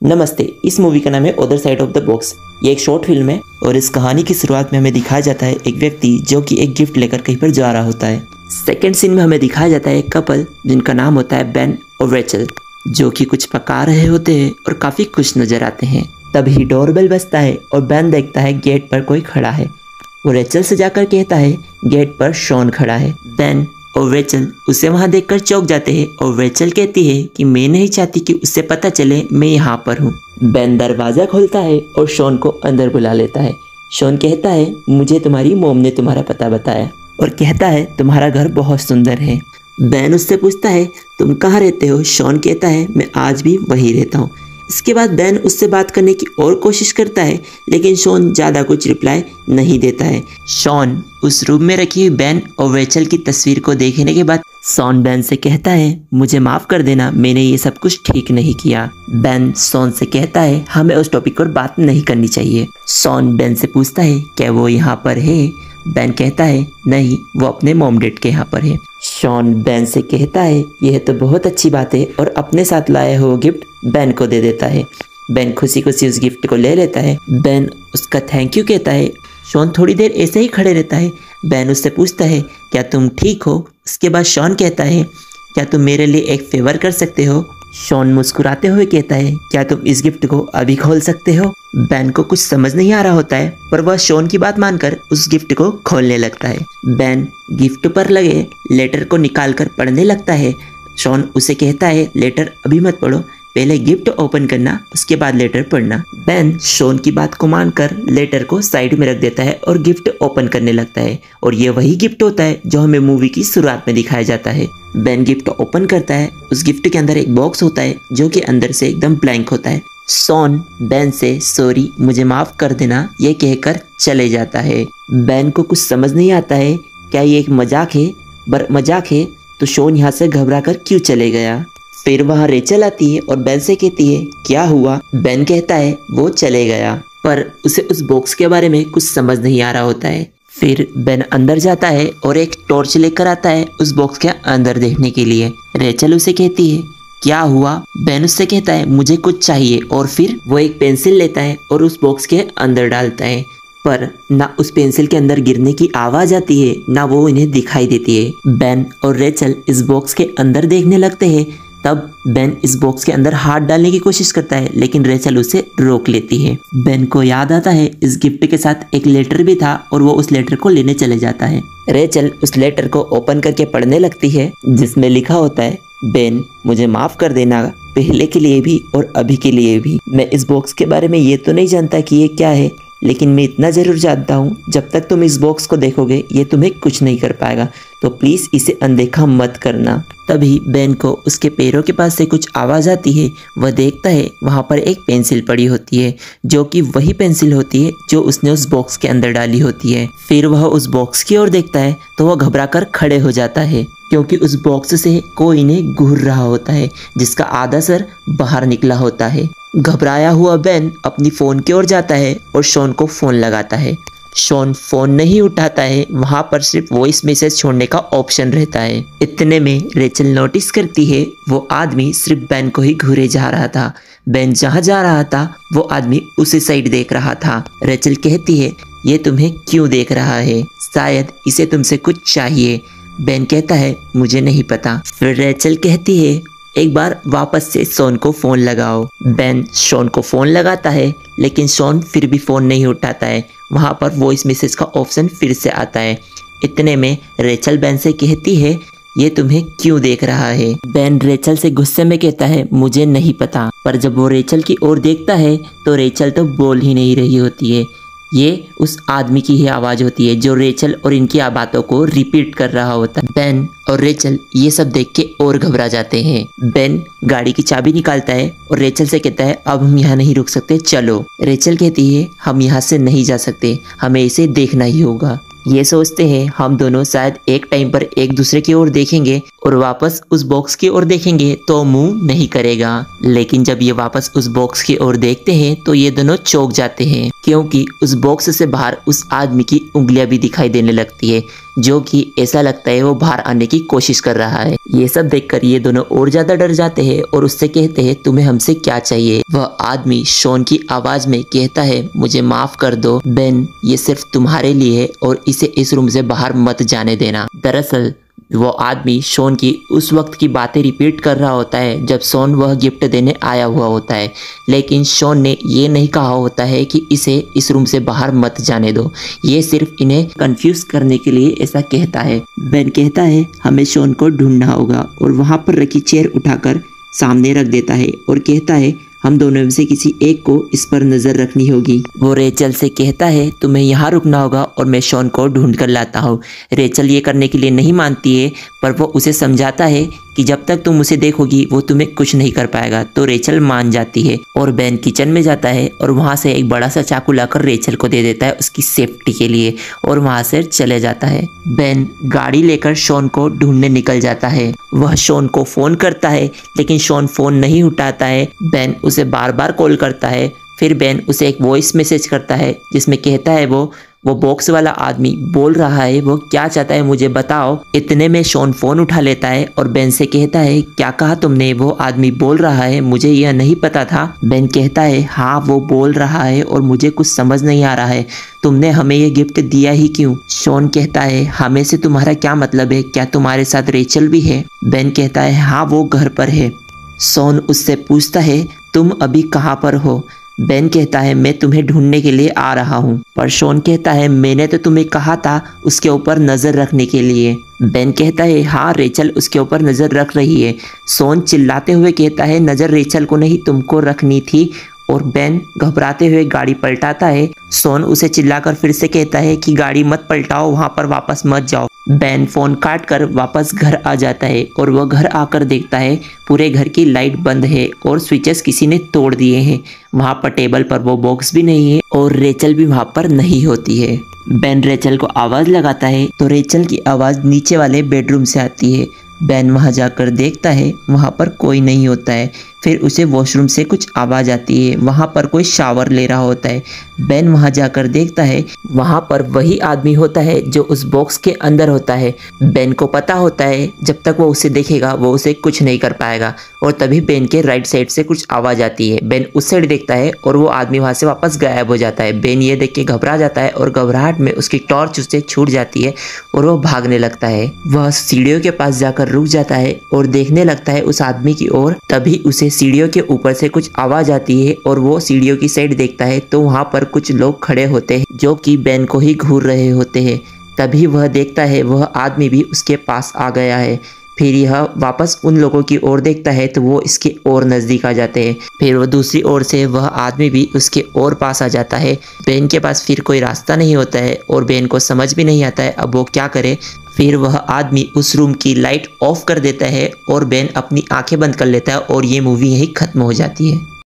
नमस्ते। इस मूवी का नाम है other side of the box. ये एक शॉर्ट फिल्म है और इस कहानी की शुरुआत में हमें दिखाया जाता है एक व्यक्ति जो कि एक गिफ्ट लेकर कहीं पर जा रहा होता है। सेकंड सीन में हमें दिखाया जाता है एक कपल जिनका नाम होता है बेन और रेचल, जो कि कुछ पका रहे होते हैं और काफ़ी खुश नजर आते हैं। तभी डोरबेल बजता है और बेन देखता है गेट पर कोई खड़ा है। वो रेचल से जाकर कहता है गेट पर शॉन खड़ा है। बेन और रेचल उसे वहां देखकर चौंक जाते हैं और रेचल कहती है कि मैं नहीं चाहती कि उससे पता चले मैं यहाँ पर हूँ। बेन दरवाज़ा खोलता है और शॉन को अंदर बुला लेता है। शॉन कहता है मुझे तुम्हारी मोम ने तुम्हारा पता बताया और कहता है तुम्हारा घर बहुत सुंदर है। बेन उससे पूछता है तुम कहाँ रहते हो। शॉन कहता है मैं आज भी वहीं रहता हूँ। इसके बाद बेन उससे बात करने की और कोशिश करता है, लेकिन शॉन ज़्यादा कुछ रिप्लाई नहीं देता है। शॉन उस रूम में रखी हुई बेन और रेचल की तस्वीर को देखने के बाद शॉन बेन से कहता है मुझे माफ़ कर देना, मैंने ये सब कुछ ठीक नहीं किया। बेन शॉन से कहता है हमें उस टॉपिक पर बात नहीं करनी चाहिए। शॉन बेन से पूछता है क्या वो यहाँ पर है। बेन कहता है नहीं, वो अपने मॉम डैड के यहाँ पर है। शॉन बेन से कहता है यह तो बहुत अच्छी बात है और अपने साथ लाया हुआ गिफ्ट बेन को दे देता है। बेन खुशी खुशी उस गिफ्ट को ले लेता है। बेन उसका थैंक यू कहता है। शॉन थोड़ी देर ऐसे ही खड़े रहता है। बेन उससे पूछता है क्या तुम ठीक हो। उसके बाद शॉन कहता है क्या तुम मेरे लिए एक फेवर कर सकते हो। शॉन मुस्कुराते हुए कहता है क्या तुम इस गिफ्ट को अभी खोल सकते हो। बेन को कुछ समझ नहीं आ रहा होता है, पर वह शॉन की बात मानकर उस गिफ्ट को खोलने लगता है। बेन गिफ्ट पर लगे लेटर को निकालकर पढ़ने लगता है। शॉन उसे कहता है लेटर अभी मत पढ़ो, पहले गिफ्ट ओपन करना, उसके बाद लेटर पढ़ना। बेन शॉन की बात को मानकर लेटर को साइड में रख देता है और गिफ्ट ओपन करने लगता है। और ये वही गिफ्ट होता है जो हमें मूवी की शुरुआत में दिखाया जाता है। बेन गिफ्ट ओपन करता है। उस गिफ्ट के अंदर एक बॉक्स होता है जो कि अंदर से एकदम ब्लैंक होता है। शॉन बेन से सॉरी, मुझे माफ़ कर देना, ये कहकर चले जाता है। बेन को कुछ समझ नहीं आता है क्या ये एक मजाक है, तो शॉन यहाँ से घबरा कर क्यों चले गया। फिर वहाँ रेचल आती है और बेन से कहती है क्या हुआ। बेन कहता है वो चले गया, पर उसे उस बॉक्स के बारे में कुछ समझ नहीं आ रहा होता है। फिर बेन अंदर जाता है और एक टॉर्च लेकर आता है उस बॉक्स के अंदर देखने के लिए। रेचल उसे कहती है क्या हुआ। बेन उससे कहता है मुझे कुछ चाहिए और फिर वो एक पेंसिल लेता है और उस बॉक्स के अंदर डालता है, पर ना उस पेंसिल के अंदर गिरने की आवाज़ आती है ना वो इन्हें दिखाई देती है। बेन और रेचल इस बॉक्स के अंदर देखने लगते हैं। तब बेन इस बॉक्स के अंदर हाथ डालने की कोशिश करता है, लेकिन रेचल उसे रोक लेती है। बेन को याद आता है इस गिफ्ट के साथ एक लेटर भी था और वो उस लेटर को लेने चले जाता है। रेचल उस लेटर को ओपन करके पढ़ने लगती है, जिसमें लिखा होता है बेन मुझे माफ़ कर देना, पहले के लिए भी और अभी के लिए भी। मैं इस बॉक्स के बारे में ये तो नहीं जानता कि ये क्या है, लेकिन मैं इतना ज़रूर जानता हूँ जब तक तुम इस बॉक्स को देखोगे ये तुम्हें कुछ नहीं कर पाएगा, तो प्लीज़ इसे अनदेखा मत करना। तभी बेन को उसके पैरों के पास से कुछ आवाज़ आती है। वह देखता है वहाँ पर एक पेंसिल पड़ी होती है, जो कि वही पेंसिल होती है जो उसने उस बॉक्स के अंदर डाली होती है। फिर वह उस बॉक्स की ओर देखता है तो वह घबरा कर खड़े हो जाता है, क्योंकि उस बॉक्स से कोई इन्हें घूर रहा होता है जिसका आधा सर बाहर निकला होता है। घबराया हुआ बेन अपनी फ़ोन की ओर जाता है और शॉन को फ़ोन लगाता है। शॉन फ़ोन नहीं उठाता है, वहाँ पर सिर्फ वॉइस मैसेज छोड़ने का ऑप्शन रहता है। इतने में रेचल नोटिस करती है वो आदमी सिर्फ बेन को ही घूरे जा रहा था। बेन जहाँ जा रहा था वो आदमी उसी साइड देख रहा था। रेचल कहती है ये तुम्हें क्यों देख रहा है, शायद इसे तुमसे कुछ चाहिए। बेन कहता है मुझे नहीं पता। फिर रेचल कहती है एक बार वापस से शॉन को फ़ोन लगाओ। बेन शॉन को फ़ोन लगाता है, लेकिन शॉन फिर भी फ़ोन नहीं उठाता है। वहाँ पर वॉइस मैसेज का ऑप्शन फिर से आता है। इतने में रेचल बेन से कहती है ये तुम्हें क्यों देख रहा है। बेन रेचल से गुस्से में कहता है मुझे नहीं पता, पर जब वो रेचल की ओर देखता है तो रेचल तो बोल ही नहीं रही होती है। ये उस आदमी की ही आवाज़ होती है जो रेचल और इनकी बातों को रिपीट कर रहा होता है। बेन और रेचल ये सब देख के और घबरा जाते हैं। बेन गाड़ी की चाबी निकालता है और रेचल से कहता है अब हम यहाँ नहीं रुक सकते, चलो। रेचल कहती है हम यहाँ से नहीं जा सकते, हमें इसे देखना ही होगा। ये सोचते हैं हम दोनों शायद एक टाइम पर एक दूसरे की ओर देखेंगे, और वापस उस बॉक्स की ओर देखेंगे तो मुंह नहीं करेगा। लेकिन जब ये वापस उस बॉक्स की ओर देखते हैं तो ये दोनों चौंक जाते हैं, क्योंकि उस बॉक्स से बाहर उस आदमी की उंगलियां भी दिखाई देने लगती है, जो कि ऐसा लगता है वो बाहर आने की कोशिश कर रहा है। ये सब देखकर ये दोनों और ज्यादा डर जाते हैं और उससे कहते हैं तुम्हें हमसे क्या चाहिए। वह आदमी शॉन की आवाज में कहता है मुझे माफ कर दो बेन, ये सिर्फ तुम्हारे लिए है और इसे इस रूम से बाहर मत जाने देना। दरअसल वो आदमी शॉन की उस वक्त की बातें रिपीट कर रहा होता है जब शॉन वह गिफ्ट देने आया हुआ होता है, लेकिन शॉन ने ये नहीं कहा होता है कि इसे इस रूम से बाहर मत जाने दो। ये सिर्फ इन्हें कंफ्यूज करने के लिए ऐसा कहता है। बेन कहता है हमें शॉन को ढूंढना होगा और वहाँ पर रखी चेयर उठाकर सामने रख देता है और कहता है हम दोनों में से किसी एक को इस पर नजर रखनी होगी। वो रेचल से कहता है तुम्हें यहाँ रुकना होगा और मैं शॉन को ढूंढ कर लाता हूँ। रेचल ये करने के लिए नहीं मानती है, पर वो उसे समझाता है कि जब तक तुम उसे देखोगी वो तुम्हें कुछ नहीं कर पाएगा। तो रेचल मान जाती है और बेन किचन में जाता है और वहाँ से एक बड़ा सा चाकू लाकर रेचल को दे देता है उसकी सेफ्टी के लिए और वहाँ से चले जाता है। बेन गाड़ी लेकर शॉन को ढूंढने निकल जाता है। वह शॉन को फोन करता है लेकिन शॉन फोन नहीं उठाता है। बेन उसे बार बार कॉल करता है। फिर बेन उसे एक वॉइस मैसेज करता है जिसमें कहता है वो बॉक्स वाला आदमी बोल रहा है वो क्या चाहता है मुझे बताओ। इतने में शॉन फोन उठा लेता है और बेन से कहता है क्या कहा तुमने, वो आदमी बोल रहा है मुझे यह नहीं पता था। बेन कहता है हाँ वो बोल रहा है और मुझे कुछ समझ नहीं आ रहा है, तुमने हमें ये गिफ्ट दिया ही क्यों। शॉन कहता है हमें से तुम्हारा क्या मतलब है, क्या तुम्हारे साथ रेचल भी है। बेन कहता है हाँ वो घर पर है। शॉन उससे पूछता है तुम अभी कहाँ पर हो। बेन कहता है मैं तुम्हें ढूंढने के लिए आ रहा हूँ, पर शॉन कहता है मैंने तो तुम्हें कहा था उसके ऊपर नजर रखने के लिए। बेन कहता है हाँ रेचल उसके ऊपर नजर रख रही है। शॉन चिल्लाते हुए कहता है नजर रेचल को नहीं तुमको रखनी थी, और बेन घबराते हुए गाड़ी पलटाता है। शॉन उसे चिल्लाकर फिर से कहता है कि गाड़ी मत पलटाओ, वहां पर वापस मत जाओ। बेन फोन काट कर वापस घर आ जाता है और वह घर आकर देखता है पूरे घर की लाइट बंद है और स्विचेस किसी ने तोड़ दिए हैं। वहां पर टेबल पर वो बॉक्स भी नहीं है और रेचल भी वहां पर नहीं होती है। बेन रेचल को आवाज लगाता है तो रेचल की आवाज नीचे वाले बेडरूम से आती है। बेन वहां जाकर देखता है वहां पर कोई नहीं होता है। फिर उसे वॉशरूम से कुछ आवाज़ आती है, वहाँ पर कोई शावर ले रहा होता है। बेन वहाँ जाकर देखता है वहाँ पर वही आदमी होता है जो उस बॉक्स के अंदर होता है। बेन को पता होता है जब तक वो उसे देखेगा वो उसे कुछ नहीं कर पाएगा, और तभी बेन के राइट साइड से कुछ आवाज़ आती है। बेन उस साइड देखता है और वो आदमी वहाँ से वापस गायब हो जाता है। बेन ये देख के घबरा जाता है और घबराहट में उसकी टॉर्च उससे छूट जाती है और वो भागने लगता है। वह सीढ़ियों के पास जाकर रुक जाता है और देखने लगता है उस आदमी की ओर। तभी उसे सीढ़ियों के ऊपर से कुछ आवाज आती है और वो सीढ़ियों की साइड देखता है तो वहाँ पर कुछ लोग खड़े होते हैं जो कि बेन को ही घूर रहे होते हैं। तभी वह देखता है वह आदमी भी उसके पास आ गया है। फिर यह वापस उन लोगों की ओर देखता है तो वो इसके और नज़दीक आ जाते हैं। फिर वो दूसरी ओर से वह आदमी भी उसके और पास आ जाता है। बेन के पास फिर कोई रास्ता नहीं होता है और बेन को समझ भी नहीं आता है अब वो क्या करे। फिर वह आदमी उस रूम की लाइट ऑफ कर देता है और बेन अपनी आंखें बंद कर लेता है और ये मूवी यहीं ख़त्म हो जाती है।